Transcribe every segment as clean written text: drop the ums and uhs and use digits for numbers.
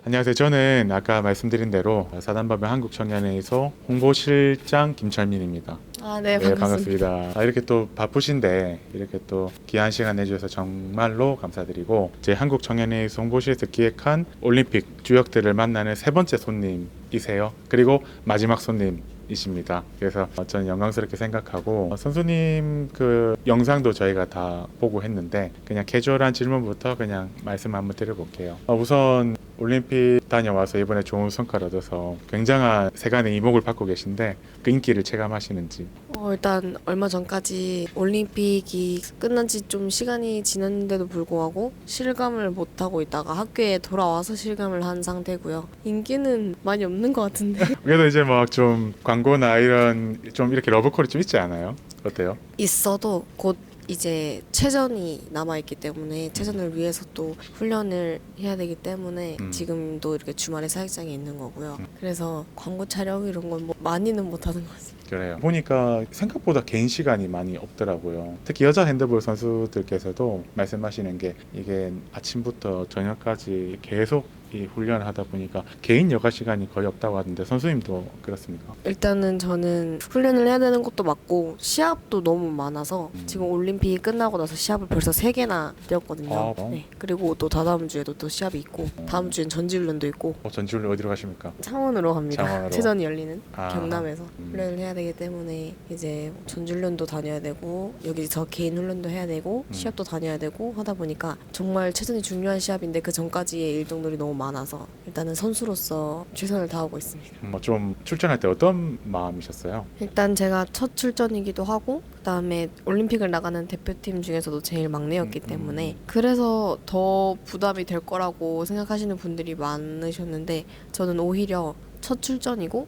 안녕하세요. 저는 아까 말씀드린 대로 사단법인 한국청년회의소 홍보실장 김철민입니다. 네, 반갑습니다. 반갑습니다. 이렇게 또 바쁘신데 이렇게 또 귀한 시간 내주셔서 정말로 감사드리고, 제 한국청년회의소 홍보실에서 기획한 올림픽 주역들을 만나는 세 번째 손님이세요. 그리고 마지막 손님이십니다. 그래서 저는 영광스럽게 생각하고, 선수님 그 영상도 저희가 다 보고 했는데 그냥 캐주얼한 질문부터 그냥 말씀 한번 드려볼게요. 우선 올림픽 다녀와서 이번에 좋은 성과를 얻어서 굉장한 세간의 이목을 받고 계신데 그 인기를 체감하시는지. 일단 얼마 전까지 올림픽이 끝난 지 좀 시간이 지났는데도 불구하고 실감을 못하고 있다가 학교에 돌아와서 실감을 한 상태고요. 인기는 많이 없는 것 같은데. 그래도 이제 막 좀 광고나 이런 좀 이렇게 러브콜이 좀 있지 않아요? 어때요? 있어도 곧 이제 체전이 남아있기 때문에 체전을 위해서 또 훈련을 해야 되기 때문에 지금도 이렇게 주말에 사역장에 있는 거고요. 그래서 광고 촬영 이런 건 뭐 많이는 못하는 것 같습니다. 그래요. 보니까 생각보다 개인 시간이 많이 없더라고요. 특히 여자 핸드볼 선수들께서도 말씀하시는 게 이게 아침부터 저녁까지 계속 이 훈련을 하다 보니까 개인 여가 시간이 거의 없다고 하던데 선수님도 그렇습니까? 일단은 저는 훈련을 해야 되는 것도 맞고 시합도 너무 많아서 지금 올림픽이 끝나고 나서 시합을 벌써 3개나 뛰었거든요. 네. 그리고 또 다다음 주에도 또 시합이 있고 다음 주엔 전지훈련도 있고. 전지훈련 어디로 가십니까? 창원으로 갑니다. 창원으로. 체전이 열리는 아. 경남에서 훈련을 해야 되기 때문에 이제 전지훈련도 다녀야 되고 여기 저 개인 훈련도 해야 되고 시합도 다녀야 되고 하다 보니까 정말 체전이 중요한 시합인데 그 전까지의 일정들이 너무 많아서 일단은 선수로서 최선을 다하고 있습니다. 좀 출전할 때 어떤 마음이셨어요? 일단 제가 첫 출전이기도 하고 그다음에 올림픽을 나가는 대표팀 중에서도 제일 막내였기 때문에 그래서 더 부담이 될 거라고 생각하시는 분들이 많으셨는데 저는 오히려 첫 출전이고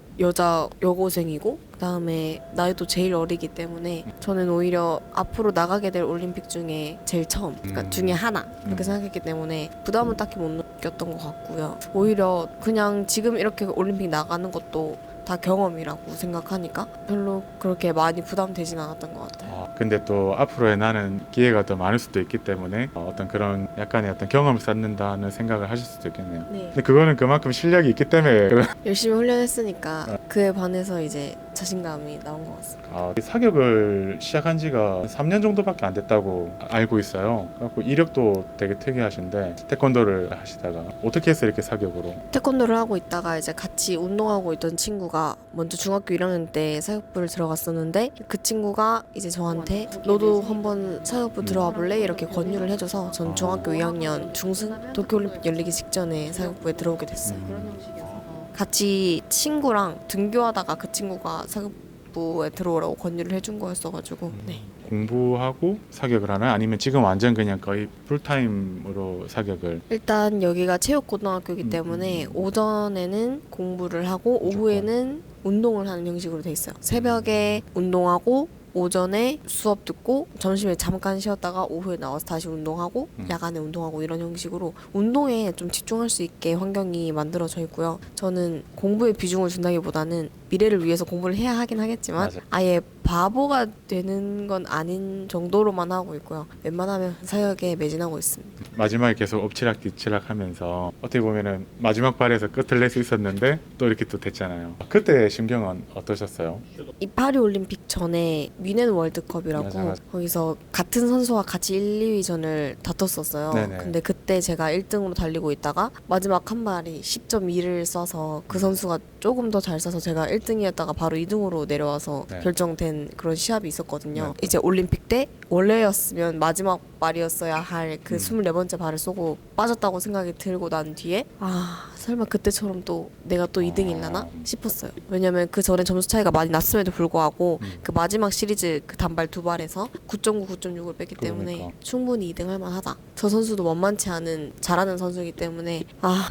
여고생이고 그다음에 나이도 제일 어리기 때문에 저는 오히려 앞으로 나가게 될 올림픽 중에 제일 처음, 그러니까 중에 하나 그렇게 생각했기 때문에 부담은 딱히 못 느꼈던 것 같고요. 오히려 그냥 지금 이렇게 올림픽 나가는 것도 다 경험이라고 생각하니까 별로 그렇게 많이 부담되진 않았던 것 같아요. 근데 또 앞으로의 나는 기회가 더 많을 수도 있기 때문에 어떤 그런 약간의 어떤 경험을 쌓는다는 생각을 하실 수도 있겠네요. 네. 근데 그거는 그만큼 실력이 있기 때문에 열심히 훈련했으니까 그에 반해서 이제 자신감이 나온 것 같습니다. 사격을 시작한 지가 3년 정도밖에 안 됐다고 알고 있어요. 그래서 이력도 되게 특이하신데 태권도를 하시다가 어떻게 해서 이렇게 사격으로? 태권도를 하고 있다가 이제 같이 운동하고 있던 친구가 먼저 중학교 1학년 때 사격부를 들어갔었는데 그 친구가 이제 저한테 너도 한번 사격부 들어와 볼래? 이렇게 권유를 해줘서 전 중학교 2학년 중승 도쿄올림픽 열리기 직전에 사격부에 들어오게 됐어요. 같이 친구랑 등교하다가 그 친구가 사격부에 들어오라고 권유를 해준 거였어가지고 네. 공부하고 사격을 하나요? 아니면 지금 완전 그냥 거의 풀타임으로 사격을? 일단 여기가 체육고등학교이기 때문에 오전에는 공부를 하고 오후에는 운동을 하는 형식으로 돼 있어요. 새벽에 운동하고 오전에 수업 듣고 점심에 잠깐 쉬었다가 오후에 나와서 다시 운동하고 야간에 운동하고 이런 형식으로 운동에 좀 집중할 수 있게 환경이 만들어져 있고요. 저는 공부에 비중을 준다기보다는 미래를 위해서 공부를 해야 하긴 하겠지만 아예 바보가 되는 건 아닌 정도로만 하고 있고요. 웬만하면 사역에 매진하고 있습니다. 마지막에 계속 엎치락뒤치락 하면서 어떻게 보면은 마지막 발에서 끝을 낼 수 있었는데 또 이렇게 또 됐잖아요. 그때 심경은 어떠셨어요? 이 파리올림픽 전에 위넨 월드컵이라고 맞아. 거기서 같은 선수와 같이 1, 2위전을 다퉜었어요. 네네. 근데 그때 제가 1등으로 달리고 있다가 마지막 한 발이 10.2를 쏴서 그 선수가 조금 더 잘 쏴서 제가 1등이었다가 바로 2등으로 내려와서 네. 결정된 그런 시합이 있었거든요. 네. 이제 올림픽 때 원래였으면 마지막 발이었어야 할 그 24번째 발을 쏘고 빠졌다고 생각이 들고 난 뒤에 설마 그때처럼 또 내가 또 2등일라나 싶었어요. 왜냐면 그 전에 점수 차이가 많이 났음에도 불구하고 그 마지막 시리즈 그 단발 2발에서 9.9, 9.6을 뺐기 때문에 그러니까. 충분히 2등 할 만하다. 저 선수도 만만치 않은 잘하는 선수이기 때문에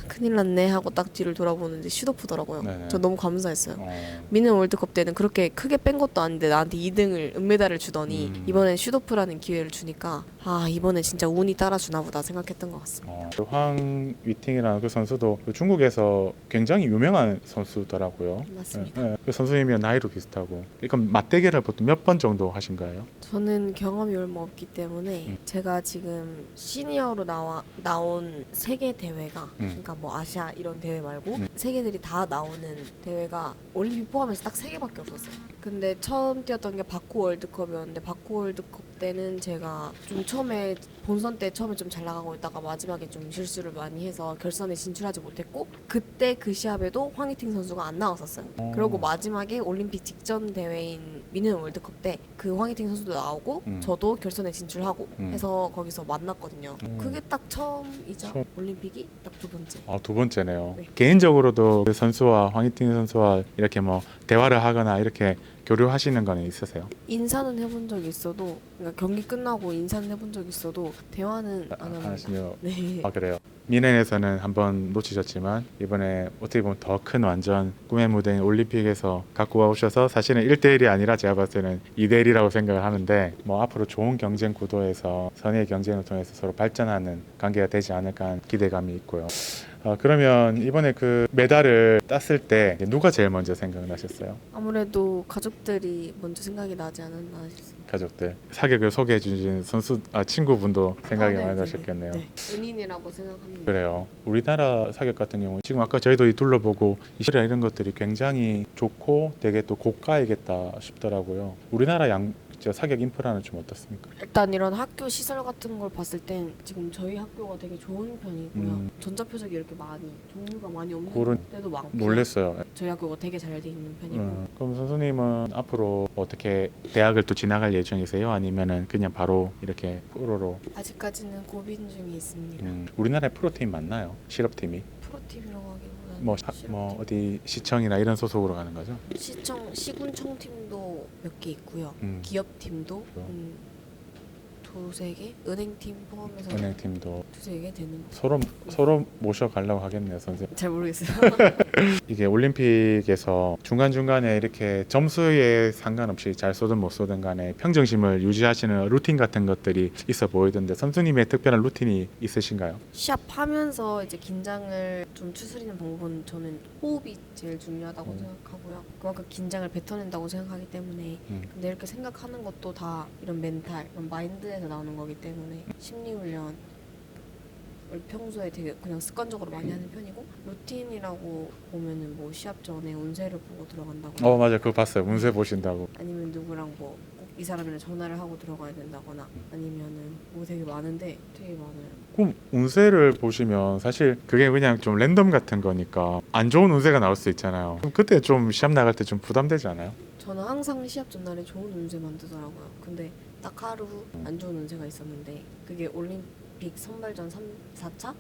큰일 났네 하고 딱 뒤를 돌아보는데 슛오프더라고요. 네네. 저 너무 감사했어요. 어. 미는 월드컵 때는 그렇게 크게 뺀 것도 아닌데 나한테 2등을 은메달을 주더니 이번엔 슈도프라는 기회를 주니까 아 이번에 진짜 운이 따라주나 보다 생각했던 것 같습니다. 그 황위팅이라는 그 선수도 그 중국에서 굉장히 유명한 선수더라고요. 맞습니다. 예, 예. 그 선수님이랑 나이도 비슷하고. 그럼 맞대결을 보통 몇 번 정도 하신 거예요? 저는 경험이 얼마 없기 때문에 제가 지금 시니어로 나온 세계 대회가 그러니까 뭐 아시아 이런 대회 말고 세계들이 다 나오는 대회가 올림픽 포함해서 딱 3개밖에 없었어요. 근데 처음 뛰었던 게 바쿠 월드컵이었는데 바쿠 월드컵 때는 제가 좀 처음에 본선 때 처음에 좀 잘 나가고 있다가 마지막에 좀 실수를 많이 해서 결선에 진출하지 못했고 그때 그 시합에도 황희팅 선수가 안 나왔었어요. 그리고 마지막에 올림픽 직전 대회인 미는 월드컵 때 그 황희팅 선수도 나오고 저도 결선에 진출하고 해서 거기서 만났거든요. 그게 딱 처음이자 처음. 올림픽이 딱 2번째. 아, 2번째네요. 네. 개인적으로도 그 선수와 황희팅 선수와 이렇게 뭐 대화를 하거나 이렇게 교류하시는 거는 있으세요? 인사는 해본 적이 있어도 그러니까 경기 끝나고 인사는 해본 적이 있어도 대화는 안 합니다. 하시면 네. 아, 그래요. 미넨에서는 한번 놓치셨지만 이번에 어떻게 보면 더 큰 완전 꿈의 무대인 올림픽에서 갖고 오셔서 사실은 1대1이 아니라 제가 봤을 때는 2대1이라고 생각을 하는데 뭐 앞으로 좋은 경쟁 구도에서 선의의 경쟁을 통해서 서로 발전하는 관계가 되지 않을까 하는 기대감이 있고요. 그러면 이번에 그 메달을 땄을 때 누가 제일 먼저 생각나셨어요? 아무래도 가족들이 먼저 생각이 나지 않았나 싶습니다. 가족들 사격을 소개해 주신 선수 친구분도 생각이 많이 나셨겠네요. 네. 은인이라고 생각합니다. 그래요. 우리나라 사격 같은 경우 지금 아까 저희도 둘러보고 이시라 이런 것들이 굉장히 좋고 되게 또 고가이겠다 싶더라고요. 우리나라 사격 인프라는 좀 어떻습니까? 일단 이런 학교 시설 같은 걸 봤을 땐 지금 저희 학교가 되게 좋은 편이고요. 전자표적이 이렇게 많이 종류가 많이 없는 그런- 데도 많고 놀랬어요. 저희 학교가 되게 잘 돼 있는 편이고 그럼 선생님은 앞으로 어떻게 대학을 또 진학할 예정이세요? 아니면은 그냥 바로 이렇게 프로로? 아직까지는 고민 중에 있습니다. 우리나라에 프로팀 많나요? 실업팀이? 프로팀이라고 하기보다는 뭐 어디 시청이나 이런 소속으로 가는 거죠? 시군청 팀도 몇 개 있고요. 기업 팀도 두세 개, 은행팀 포함해서 은행팀도 두세 개 되는. 서로 모셔가려고 하겠네요, 선생님. 잘 모르겠어요. 이게 올림픽에서 중간중간에 이렇게 점수에 상관없이 잘 쏘든 못 쏘든 간에 평정심을 유지하시는 루틴 같은 것들이 있어 보이던데 선수님의 특별한 루틴이 있으신가요? 시합하면서 이제 긴장을 좀 추스리는 방법은 저는 호흡이 제일 중요하다고 생각하고요. 그만큼 긴장을 뱉어낸다고 생각하기 때문에 근데 이렇게 생각하는 것도 다 이런 멘탈, 이런 마인드에서 나오는 거기 때문에 심리훈련 평소에 되게 그냥 습관적으로 많이 하는 편이고 루틴이라고 보면은 뭐 시합 전에 운세를 보고 들어간다거나 맞아요. 그거 봤어요. 운세 보신다고. 아니면 누구랑 뭐 꼭 이 사람이랑 전화를 하고 들어가야 된다거나 아니면은 뭐 되게 많은데 되게 많아요. 그럼 운세를 보시면 사실 그게 그냥 좀 랜덤 같은 거니까 안 좋은 운세가 나올 수 있잖아요. 그럼 그때 좀 시합 나갈 때 좀 부담되지 않아요? 저는 항상 시합 전날에 좋은 운세만 뜨더라고요. 근데 딱 하루 안 좋은 운세가 있었는데 그게 올림픽 선발전 4차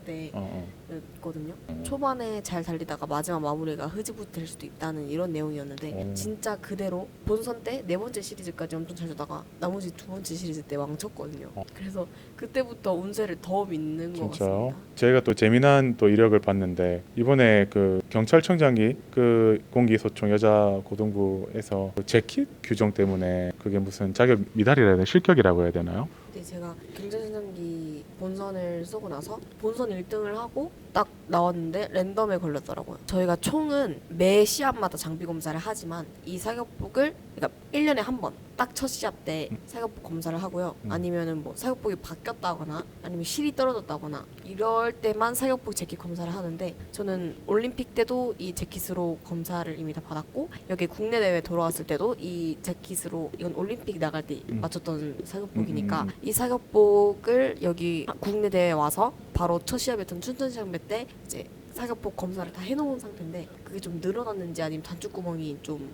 때였거든요. 초반에 잘 달리다가 마지막 마무리가 흐지부지 될 수도 있다는 이런 내용이었는데 진짜 그대로 본선 때 4번째 시리즈까지 엄청 잘 주다가 나머지 2번째 시리즈 때 망쳤거든요. 그래서 그때부터 운세를 더 믿는 것 진짜요? 같습니다. 저희가 또 재미난 또 이력을 봤는데 이번에 그 경찰청장이 그 공기소총 여자 고등부에서 그 재킷 규정 때문에 그게 무슨 자격 미달이라 해야 되나 실격이라고 해야 되나요? 근데 제가 경제생산기 본선을 쏘고 나서 본선 1등을 하고 딱 나왔는데 랜덤에 걸렸더라고요. 저희가 총은 매 시합마다 장비 검사를 하지만 이 사격복을 그러니까 1년에 한 번 딱 첫 시합 때 사격복 검사를 하고요. 아니면은 뭐 사격복이 바뀌었다거나 아니면 실이 떨어졌다거나 이럴 때만 사격복 재킷 검사를 하는데 저는 올림픽 때도 이 재킷으로 검사를 이미 다 받았고 여기 국내 대회 돌아왔을 때도 이 재킷으로 이건 올림픽 나갈 때 맞췄던 사격복이니까 이 사격복을 여기 국내 대회 와서 바로 첫 시합이었던 춘천시합회 때 이제 사격복 검사를 다 해놓은 상태인데 그게 좀 늘어났는지 아니면 단추구멍이 좀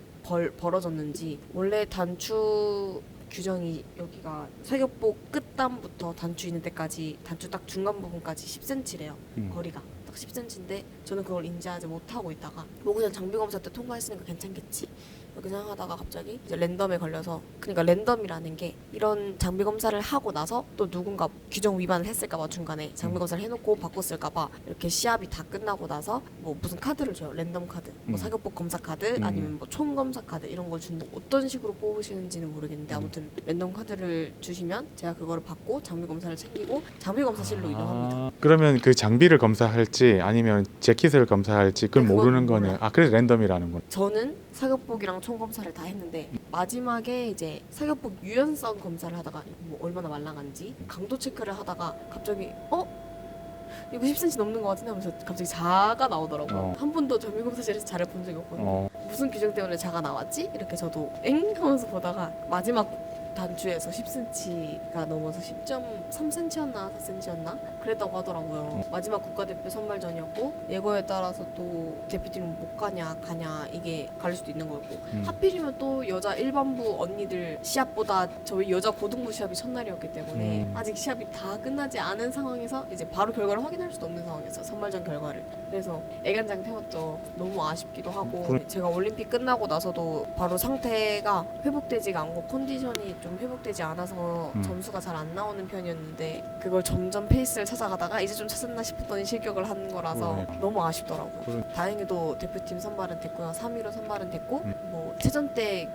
벌어졌는지 원래 단추 규정이 여기가 사격복 끝단부터 단추 있는 데까지 단추 딱 중간 부분까지 10cm래요. 거리가 딱 10cm인데 저는 그걸 인지하지 못하고 있다가 뭐 그냥 장비 검사 때 통과했으니까 괜찮겠지 이렇게 생각하다가 갑자기 이제 랜덤에 걸려서 그러니까 랜덤이라는 게 이런 장비 검사를 하고 나서 또 누군가 규정 위반을 했을까봐 중간에 장비 검사를 해놓고 바꿨을까봐 이렇게 시합이 다 끝나고 나서 뭐 무슨 카드를 줘요. 랜덤 카드, 뭐 사격복 검사 카드 아니면 뭐 총 검사 카드 이런 걸 준다. 어떤 식으로 뽑으시는지는 모르겠는데 아무튼 랜덤 카드를 주시면 제가 그거를 받고 장비 검사를 챙기고 장비 검사실로 이동합니다. 그러면 그 장비를 검사할지 아니면 재킷을 검사할지 그걸 네, 그건 모르는 거네. 몰라요. 그래서 랜덤이라는 거. 저는 사격복이랑 총 검사를 다 했는데 마지막에 이제 사격복 유연성 검사를 하다가 뭐 얼마나 말랑한지 강도 체크를 하다가 갑자기 이거 10cm 넘는 것 같은데 하면서 갑자기 자가 나오더라고요. 한 번도 장비 검사실에서 자를 본 적이 없거든요. 무슨 규정 때문에 자가 나왔지? 이렇게 저도 엥 하면서 보다가 마지막 단추에서 10cm가 넘어서 10.3cm였나 4cm였나 그랬다고 하더라고요. 마지막 국가대표 선발전이었고 예고에 따라서 또 대표팀은 못 가냐 가냐 이게 갈릴 수도 있는 거고 하필이면 또 여자 일반부 언니들 시합보다 저희 여자 고등부 시합이 첫날이었기 때문에 아직 시합이 다 끝나지 않은 상황에서 이제 바로 결과를 확인할 수도 없는 상황에서 선발전 결과를 그래서 애간장 태웠죠. 너무 아쉽기도 하고 제가 올림픽 끝나고 나서도 바로 상태가 회복되지가 않고 컨디션이 좀 회복되지 않아서 점수가 잘 안 나오는 편이었는데 그걸 점점 페이스를 찾아가다가 이제 좀 찾았나 싶었더니 실격을 한 거라서 너무 아쉽더라고요. 다행히도 대표팀 선발은 됐고요. 3위로 선발은 됐고 뭐 체전 때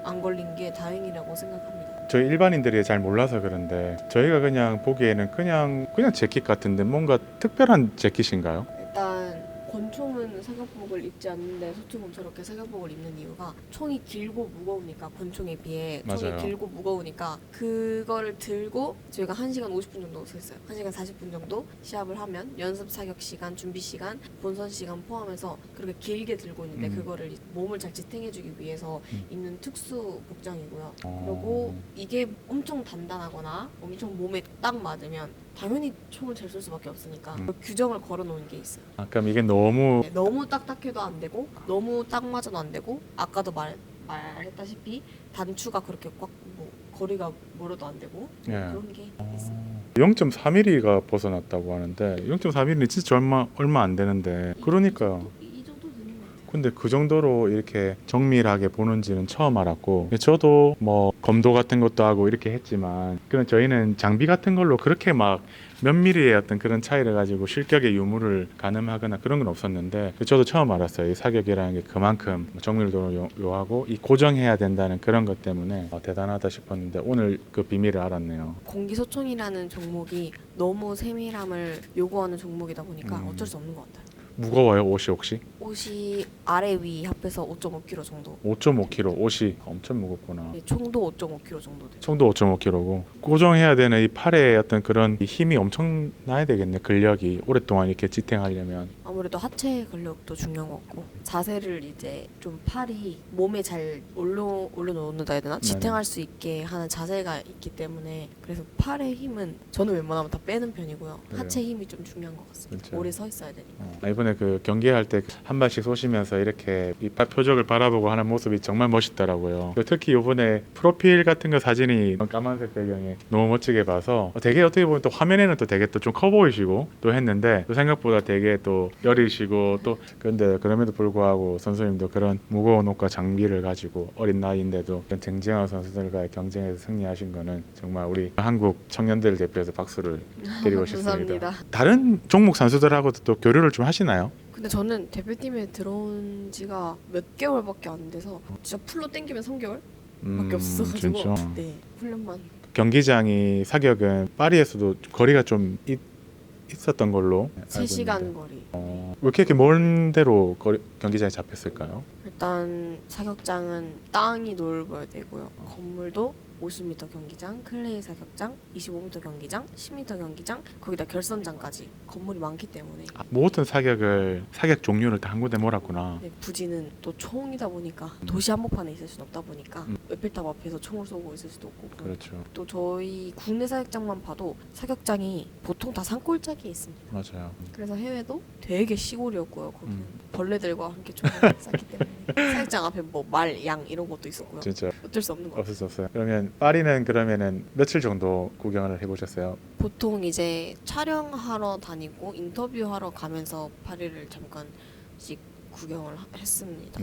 안 걸린 게 다행이라고 생각합니다. 저희 일반인들이 잘 몰라서 그런데 저희가 그냥 보기에는 그냥 재킷 같은데 뭔가 특별한 재킷인가요? 일단 권총은 사격복을 입지 않는데 소총은 저렇게 사격복을 입는 이유가 총이 길고 무거우니까 권총에 비해 총이 맞아요. 길고 무거우니까 그거를 들고 저희가 1시간 50분 정도 썼어요. 1시간 40분 정도 시합을 하면 연습 사격 시간, 준비 시간, 본선 시간 포함해서 그렇게 길게 들고 있는데 그거를 몸을 잘 지탱해주기 위해서 입는 특수 복장이고요. 그리고 이게 엄청 단단하거나 엄청 몸에 딱 맞으면 당연히 총을 잘 쏠 수밖에 없으니까 그 규정을 걸어놓은 게 있어요. 그럼 이게 너무 네, 너무 딱딱해도 안 되고 너무 딱 맞아도 안 되고 아까도 말했다시피 단추가 그렇게 꽉 뭐 거리가 멀어도 안 되고 그런 게 있어요. 0.3mm가 벗어났다고 하는데 0.3mm는 진짜 얼마 안 되는데 그러니까 이 정도 되는 거 같아요. 근데 그 정도로 이렇게 정밀하게 보는지는 처음 알았고 저도 뭐 검도 같은 것도 하고 이렇게 했지만 그런 저희는 장비 같은 걸로 그렇게 막 몇 미리의 어떤 그런 차이를 가지고 실격의 유무를 가늠하거나 그런 건 없었는데 저도 처음 알았어요. 이 사격이라는 게 그만큼 정밀도를 요하고 이 고정해야 된다는 그런 것 때문에 대단하다 싶었는데 오늘 그 비밀을 알았네요. 공기소총이라는 종목이 너무 세밀함을 요구하는 종목이다 보니까 어쩔 수 없는 것 같아요. 무거워요 옷이 혹시? 옷이 아래 위 합해서 5.5kg 정도. 5.5kg 옷이 엄청 무겁구나. 네, 총도 5.5kg 정도 돼요. 총도 5.5kg고 고정해야 되는 이 팔의 어떤 그런 힘이 엄청 나야 되겠네. 근력이 오랫동안 이렇게 지탱하려면. 아무래도 하체 근력도 중요한 것 같고 자세를 이제 좀 팔이 몸에 잘 올려놓는다 해야 되나? 지탱할 수 있게 하는 자세가 있기 때문에 그래서 팔의 힘은 저는 웬만하면 다 빼는 편이고요. 그래요? 하체 힘이 좀 중요한 것 같습니다. 그렇죠. 오래 서 있어야 되니까. 이번에 그 경기할 때 한 발씩 쏘시면서 이렇게 이 표적을 바라보고 하는 모습이 정말 멋있더라고요. 특히 이번에 프로필 같은 거 사진이 까만색 배경에 너무 멋지게 봐서 되게 어떻게 보면 또 화면에는 또 되게 또 좀 커 보이시고 또 했는데 또 생각보다 되게 또 여리시고 또 근데 그럼에도 불구하고 선수님도 그런 무거운 옷과 장비를 가지고 어린 나이인데도 그런 쟁쟁한 선수들과의 경쟁에서 승리하신 거는 정말 우리 한국 청년들을 대표해서 박수를 드리고 싶습니다. 감사합니다. 다른 종목 선수들하고도 또 교류를 좀 하시나요? 근데 저는 대표팀에 들어온 지가 몇 개월밖에 안 돼서 진짜 풀로 땡기면 3개월? 밖에 없어가지고 진짜. 네 훈련만 경기장이 사격은 파리에서도 거리가 좀 있었던 걸로 알고 3시간 있는데. 거리. 왜 이렇게 먼 데로 경기장에 잡혔을까요? 일단 사격장은 땅이 넓어야 되고요. 건물도 50m 경기장, 클레이 사격장, 25m 경기장, 10m 경기장, 거기다 결선장까지 건물이 많기 때문에 모든 사격 종류를 다 한 군데 몰았구나. 네, 부지는 또 총이다 보니까 도시 한복판에 있을 수는 없다 보니까 에펠탑 앞에서 총을 쏘고 있을 수도 없고 그렇죠. 또 저희 국내 사격장만 봐도 사격장이 보통 다 산골짜기에 있습니다. 맞아요. 그래서 해외도 되게 시골이었고요. 거기는 벌레들과 함께 총을 쐈기 때문에 사격장 앞에 뭐 말, 양 이런 것도 있었고요. 진짜 어쩔 수 없는 것 같아요. 없을 수 없어요. 그러면 파리는 그러면은 며칠 정도 구경을 해보셨어요? 보통 이제 촬영하러 다니고 인터뷰하러 가면서 파리를 잠깐씩 구경을 했습니다.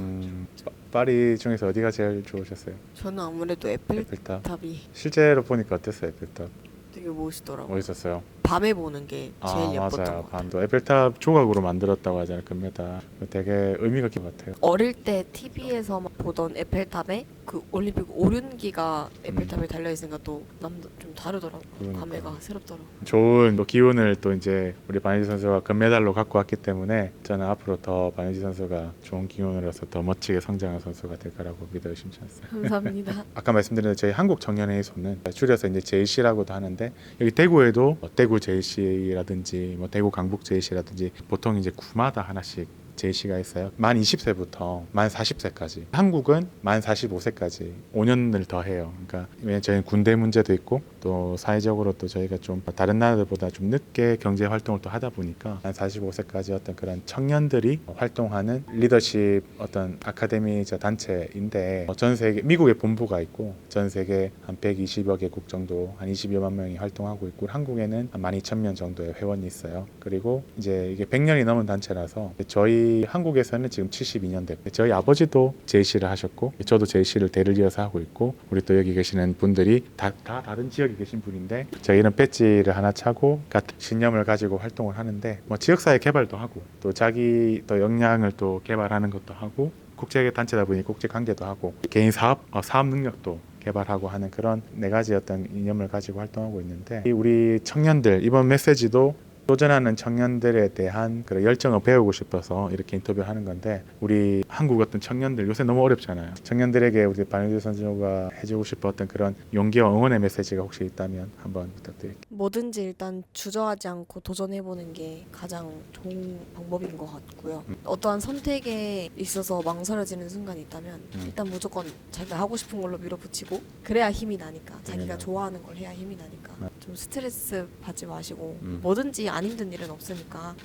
파리 중에서 어디가 제일 좋으셨어요? 저는 아무래도 에펠탑. 에펠탑이 실제로 보니까 어땠어요? 에펠탑 되게 멋있더라고요. 멋있었어요. 밤에 보는 게 제일 예뻤던 맞아요. 것 같아요. 밤도 에펠탑 조각으로 만들었다고 하잖아요. 금메달. 되게 의미가 깊은 것 같아요. 어릴 때 TV에서 보던 에펠탑에 그 올림픽 오륜기가 에펠탑에 달려 있으니까 또 좀 다르더라고요. 그러니까요. 감회가 새롭더라고요. 좋은 또 기운을 또 이제 우리 반유지 선수가 금메달로 갖고 왔기 때문에 저는 앞으로 더 반유지 선수가 좋은 기운으로서 더 멋지게 성장한 선수가 될 거라고 믿어 의심치 않습니다. 감사합니다. 아까 말씀드린 저희 한국 청년회의소는 줄여서 이제 JC라고도 하는데 여기 대구에도 대구 JC라든지 대구 강북 JC라든지 보통 이제 구마다 하나씩 JC가 있어요. 만 20세부터 만 40세까지. 한국은 만 45세까지 5년을 더 해요. 그러니까 왜냐면 저희는 군대 문제도 있고 또 사회적으로 또 저희가 좀 다른 나라들보다 좀 늦게 경제 활동을 또 하다 보니까 만 45세까지 어떤 그런 청년들이 활동하는 리더십 어떤 아카데미자 단체인데 전 세계 미국에 본부가 있고 전 세계 한 120여 개국 정도 한 20여만 명이 활동하고 있고 한국에는 한 12,000명 정도의 회원이 있어요. 그리고 이제 이게 100년이 넘은 단체라서 저희 한국에서는 지금 72년대 저희 아버지도 JC를 하셨고 저도 JC를 대를 이어서 하고 있고 우리 또 여기 계시는 분들이 다 다른 지역에 계신 분인데 저희는 배지를 하나 차고 같은 신념을 가지고 활동을 하는데 지역사회 개발도 하고 또 자기 또 역량을 또 개발하는 것도 하고 국제 단체다 보니 국제 관계도 하고 개인 사업 능력도 개발하고 하는 그런 네 가지 어떤 이념을 가지고 활동하고 있는데 우리 청년들 이번 메시지도 도전하는 청년들에 대한 그런 열정을 배우고 싶어서 이렇게 인터뷰를 하는 건데 우리 한국 어떤 청년들 요새 너무 어렵잖아요. 청년들에게 우리 반유지 선수가 해주고 싶었던 그런 용기와 응원의 메시지가 혹시 있다면 한번 부탁드릴게요. 뭐든지 일단 주저하지 않고 도전해보는 게 가장 좋은 방법인 것 같고요. 어떠한 선택에 있어서 망설여지는 순간이 있다면 일단 무조건 자기가 하고 싶은 걸로 밀어붙이고 그래야 힘이 나니까 자기가 좋아하는 걸 해야 힘이 나니까 좀 스트레스 받지 마시고 뭐든지 안 힘든 일은 없으니까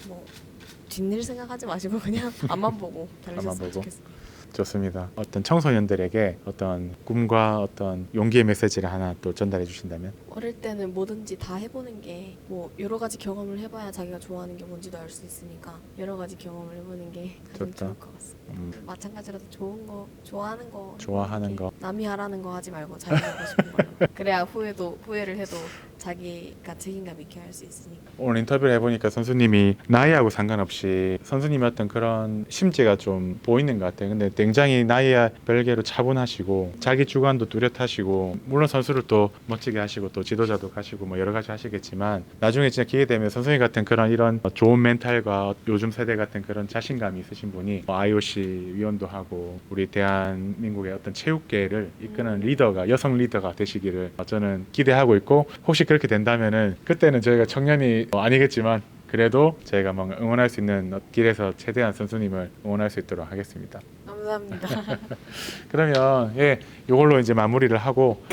뒷일 생각하지 마시고 그냥 앞만 보고 달리셨으면 좋겠어요. 좋습니다. 어떤 청소년들에게 어떤 꿈과 어떤 용기의 메시지를 하나 또 전달해 주신다면? 어릴 때는 뭐든지 다 해보는 게 여러 가지 경험을 해봐야 자기가 좋아하는 게 뭔지도 알 수 있으니까 여러 가지 경험을 해보는 게 가장 좋다. 좋을 것 같습니다. 마찬가지로도 좋은 거 좋아하는 거 남이 하라는 거 하지 말고 자기가 하고 싶은 걸로 그래야 후회를 해도 자기가 책임감 있게 할 수 있으니까. 오늘 인터뷰를 해보니까 선수님이 나이하고 상관없이 선수님의 어떤 그런 심지가 좀 보이는 것 같아요. 근데 굉장히 나이와 별개로 차분하시고 자기 주관도 뚜렷하시고 물론 선수를 또 멋지게 하시고 또 지도자도 가시고 여러 가지 하시겠지만 나중에 진짜 기회 되면 선수님 같은 그런 이런 좋은 멘탈과 요즘 세대 같은 그런 자신감이 있으신 분이 IOC 위원도 하고 우리 대한민국의 어떤 체육계를 이끄는 리더가 여성 리더가 되시기를 저는 기대하고 있고 혹시 그렇게 된다면은 그때는 저희가 청년이 아니겠지만 그래도 저희가 뭔가 응원할 수 있는 길에서 최대한 선수님을 응원할 수 있도록 하겠습니다. 감사합니다. 그러면 이걸로 이제 마무리를 하고